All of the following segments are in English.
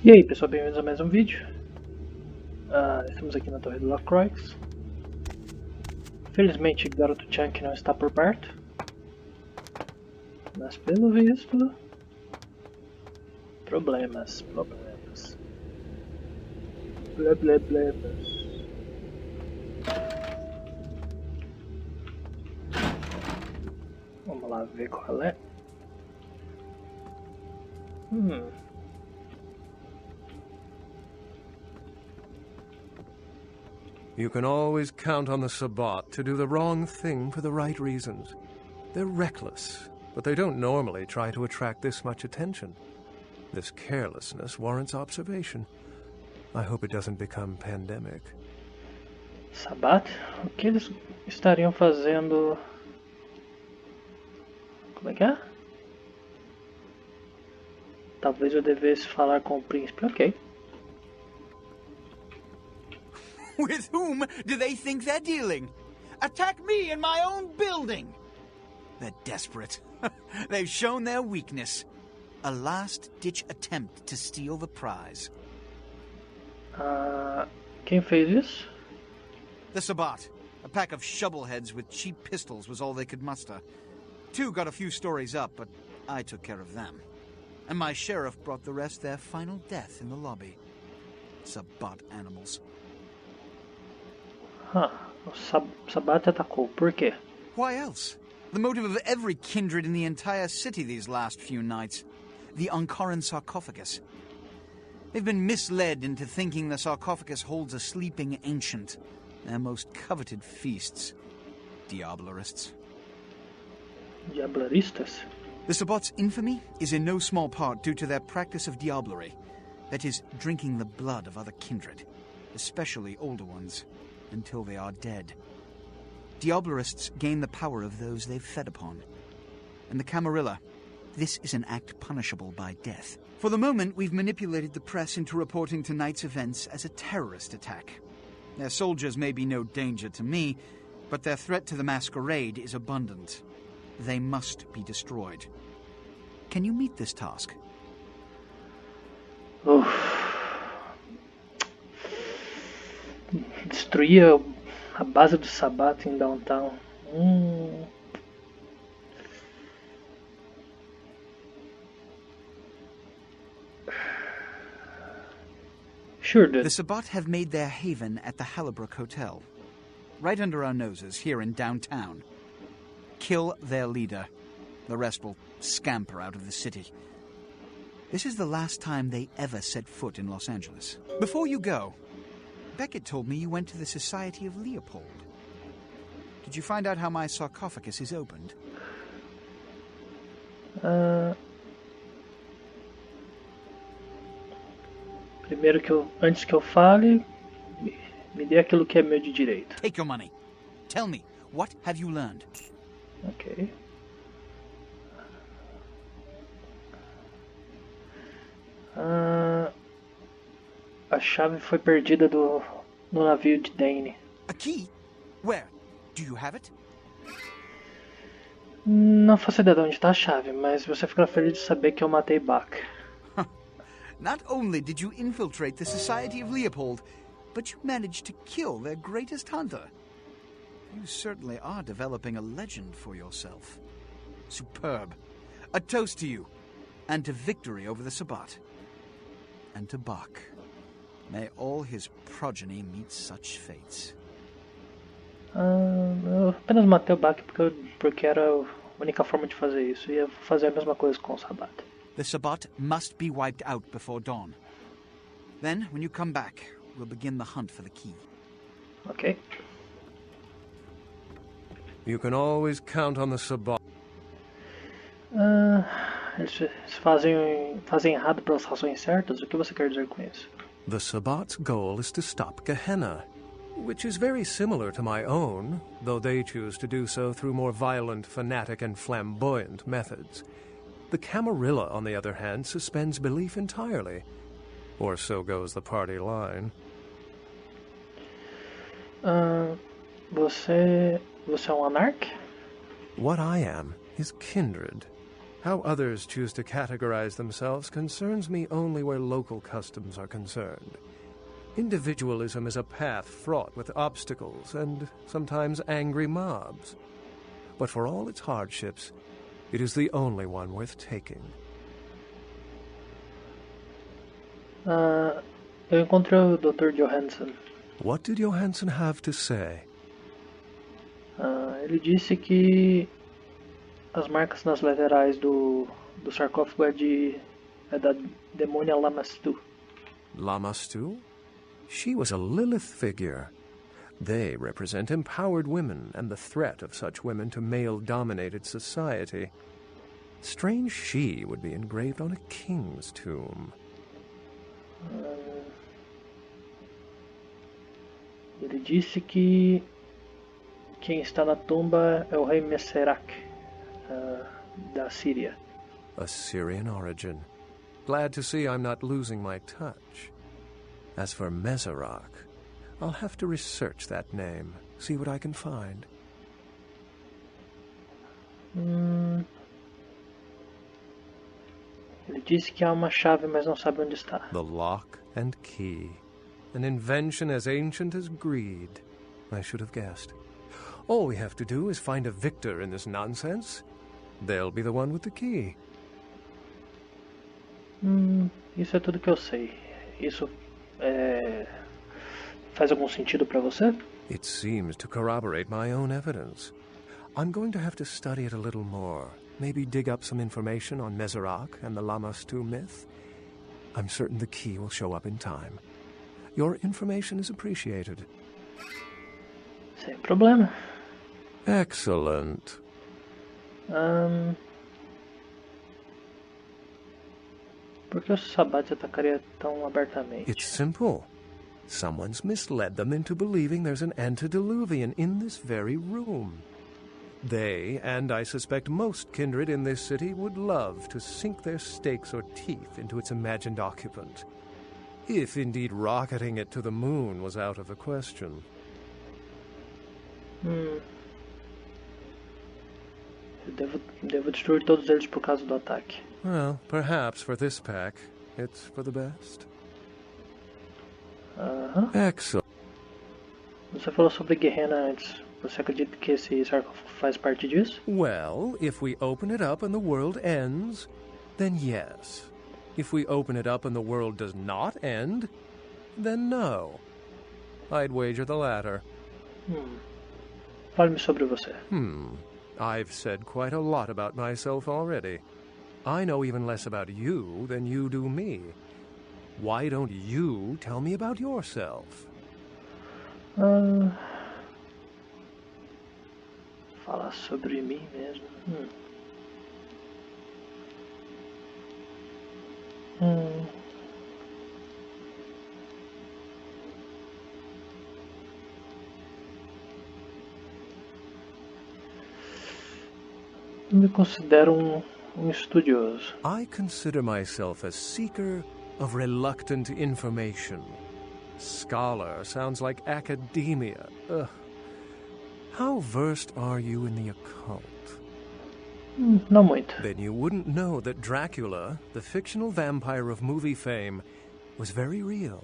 E aí pessoal, bem-vindos a mais um vídeo. Estamos aqui na Torre do Lacroix. Felizmente garoto Chunk não está por perto, mas pelo visto, problemas. Problemas. Vamos lá ver qual é. You can always count on the Sabbat to do the wrong thing for the right reasons. They're reckless, but they don't normally try to attract this much attention. This carelessness warrants observation. I hope it doesn't become pandemic. Sabbat? O que eles estariam fazendo? Como é que é? Talvez eu devesse falar com o príncipe. Ok. With whom do they think they're dealing? Attack me in my own building! They're desperate. They've shown their weakness. A last-ditch attempt to steal the prize. Quem fez isso? The Sabbat. A pack of shovelheads with cheap pistols was all they could muster. Two got a few stories up, but I took care of them. And my sheriff brought the rest their final death in the lobby. Sabbat animals. O Sabbat atacou. Por quê? Why else? The motive of every kindred in the entire city these last few nights. The Ankaran sarcophagus. They've been misled into thinking the sarcophagus holds a sleeping ancient. Their most coveted feasts. Diablerists. Diableristas? The Sabbat's infamy is in no small part due to their practice of diablerie. That is, drinking the blood of other kindred. Especially older ones. Until they are dead. Diablerists gain the power of those they've fed upon. And the Camarilla, this is an act punishable by death. For the moment, we've manipulated the press into reporting tonight's events as a terrorist attack. Their soldiers may be no danger to me, but their threat to the Masquerade is abundant. They must be destroyed. Can you meet this task? Destruir a base do Sabbat em downtown. Sure, dude. The Sabbat have made their haven at the Hallibrook Hotel. Right under our noses, here in downtown. Kill their leader. The rest will scamper out of the city. This is the last time they ever set foot in Los Angeles. Before you go, Beckett told me you went to the Society of Leopold. Did you find out how my sarcophagus is opened? Primeiro antes que eu fale, me dê aquilo que é meu de direito. Take your money. Tell me, what have you learned? Ok. A chave foi perdida no navio de Dane. A key? Where? Do you have it? Não faço ideia de onde está a chave, mas você ficará feliz de saber que eu matei Bach. Not only did you infiltrate the Society of Leopold, but you managed to kill their greatest hunter. You certainly are developing a legend for yourself. Superb. A toast to you, and to victory over the Sabbat. And to Bach. May all his progeny meet such fates. Eu apenas matei o Bach porque era a única forma de fazer isso. Ia fazer a mesma coisa com o Sabbat. The Sabbat must be wiped out before dawn. Then, when you come back, we'll begin the hunt for the key. Ok. You can always count on the Sabbat. Eles fazem errado pelas razões certas? O que você quer dizer com isso? The Sabbat's goal is to stop Gehenna, which is very similar to my own, though they choose to do so through more violent, fanatic, and flamboyant methods. The Camarilla, on the other hand, suspends belief entirely. Or so goes the party line. Você é um anarca? What I am is kindred. How others choose to categorize themselves concerns me only where local customs are concerned. Individualism is a path fraught with obstacles and sometimes angry mobs. But for all its hardships, it is the only one worth taking. Eu encontrei o Dr. Johansson. What did Johansson have to say? Ele disse que as marcas nas laterais do sarcófago é da demônia Lamastu. Lamastu? She was a Lilith figure. They represent empowered women and the threat of such women to male-dominated society. Strange she would be engraved on a king's tomb. Ele disse que quem está na tumba é o rei Masquerade da Síria. Assyrian origin. Glad to see I'm not losing my touch. As for Masquerade, I'll have to research that name, see what I can find. Ele disse que há uma chave, mas não sabe onde está. The lock and key. An invention as ancient as greed. I should have guessed. All we have to do is find a victor in this nonsense. They'll be the one with the key. Isso é tudo que eu sei. Isso faz algum sentido para você? It seems to corroborate my own evidence. I'm going to have to study it a little more. Maybe dig up some information on Masquerade and the Lamastu myth. I'm certain the key will show up in time. Your information is appreciated. Sem problema. Excellent. Por que os sabates atacaria tão abertamente? It's simple. Someone's misled them into believing there's an antediluvian in this very room. They, and I suspect most kindred in this city, would love to sink their stakes or teeth into its imagined occupant. If indeed rocketing it to the moon was out of the question. Eu devo destruir todos eles por causa do ataque. Well, perhaps for this pack, it's for the best. Excellent. Você falou sobre Gehenna antes. Você acredita que esse sarcófago faz parte disso? Well, if we open it up and the world ends, then yes. If we open it up and the world does not end, then no. I'd wager the latter. Fale-me sobre você. I've said quite a lot about myself already. I know even less about you than you do me. Why don't you tell me about yourself? Falar sobre mim mesmo. Eu me considero um estudioso. I consider myself a seeker of reluctant information. Scholar sounds like academia. Ugh. How versed are you in the occult? Não muito. Then you wouldn't know that Dracula, the fictional vampire of movie fame, was very real.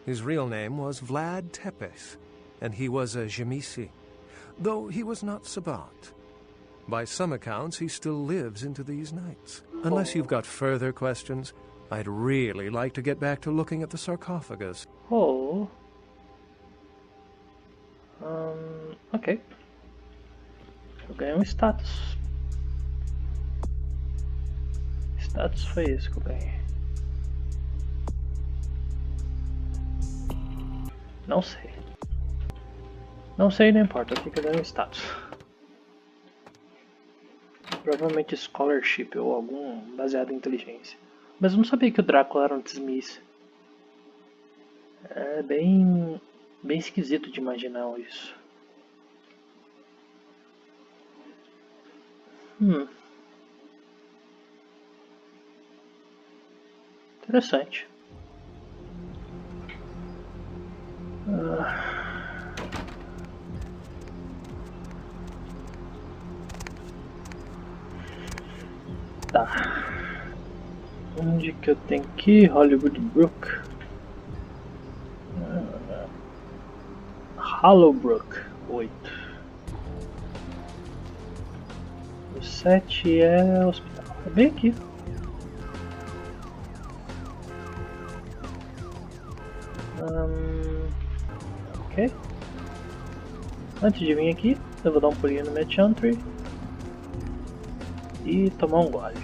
His real name was Vlad Tepes, and he was a Jamisi, though he was not Sabbat. By some accounts, he still lives into these nights. Unless you've got further questions, I'd really like to get back to looking at the sarcophagus. Oh. Ok. Eu ganhei status. Status foi esse que eu ganhei. Não sei. Não sei, não importa. Eu ganhei status. Provavelmente scholarship ou algum baseado em inteligência. Mas eu não sabia que o Drácula era um Dismiss. É bem esquisito de imaginar isso. Interessante. Tá. Onde que eu tenho que ir? Hollywood Brook. Hollowbrook 8. O 7 é hospital. É bem aqui. Ok. Antes de vir aqui, eu vou dar um pulinho no meu Chantry e tomar um gole.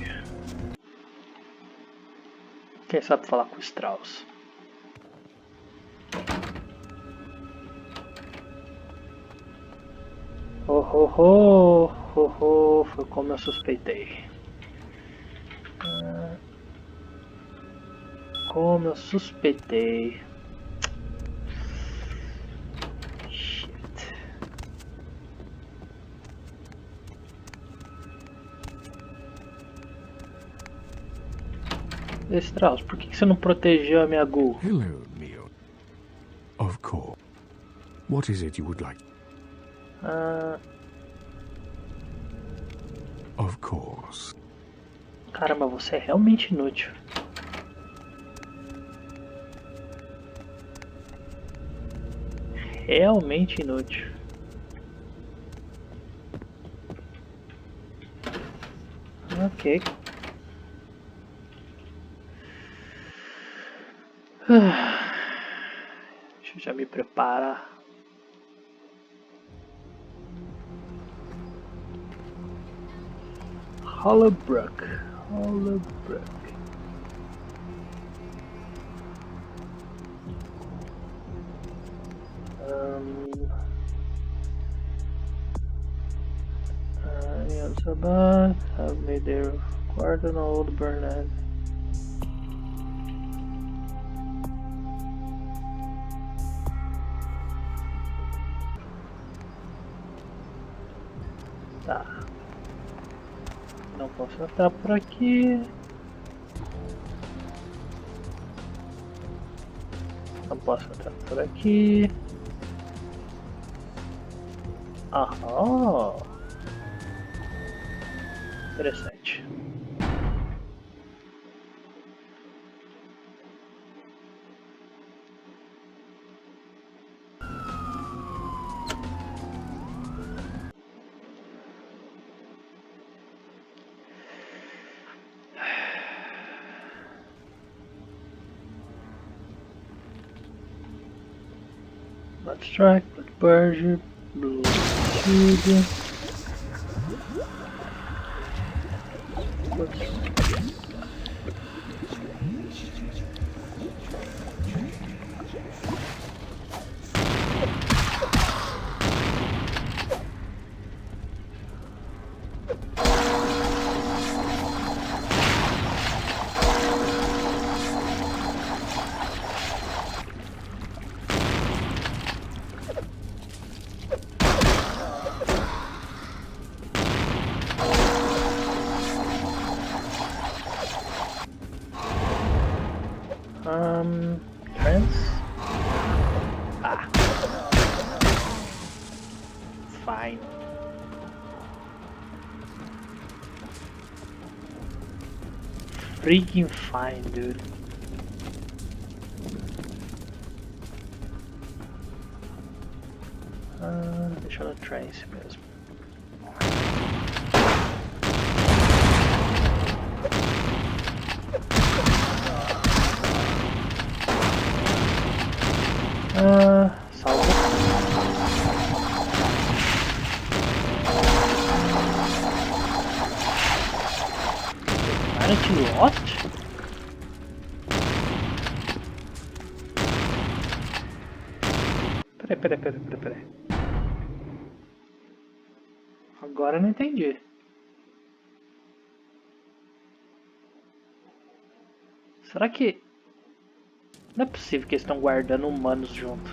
Quem sabe falar com o Strauss? Foi como eu suspeitei. Como eu suspeitei. Shit. Strauss, por que você não protegeu a minha Ghoul? Hello, Neil. Of course. What is it you would like? Of course. Caramba, você é realmente inútil. Realmente inútil. Ok. Deixa eu já me preparar. Hollowbrook. Sabat have made their quarter on Old Bernard. Tá. Não posso entrar por aqui. Não posso entrar por aqui. Aham. Interessante. Blood Strike, Blood Purge, Blue Shield. Trance? Ah. Fine. Freaking fine, dude. Deixa eu no trance mesmo. Salva. Humanity what? Peraí. Agora eu não entendi. Será que... Não é possível que eles estão guardando humanos junto.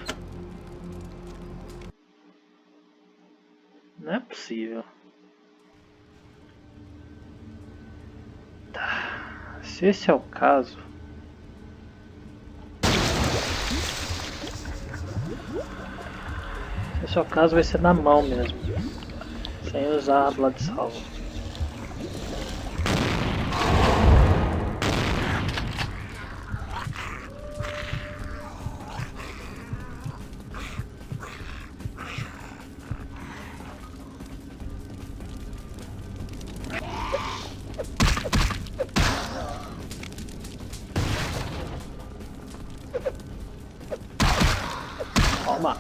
Não é possível. Tá. Se esse é o caso... Se esse é o caso, vai ser na mão mesmo. Sem usar a Blood Salvo. Toma.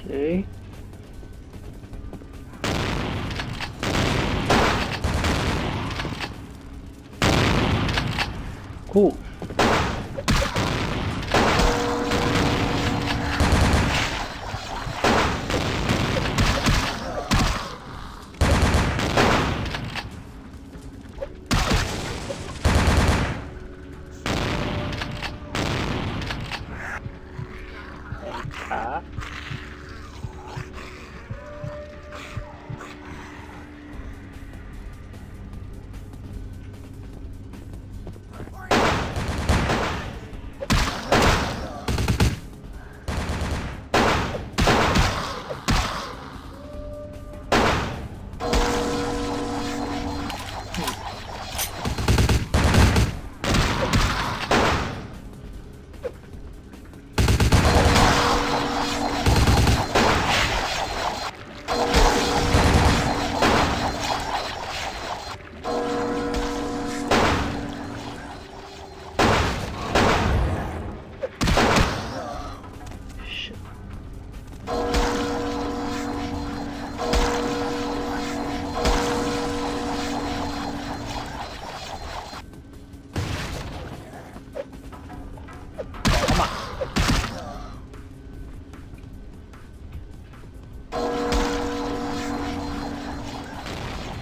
Ok. Cool. Tá.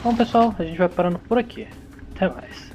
Bom, pessoal, a gente vai parando por aqui. Até mais.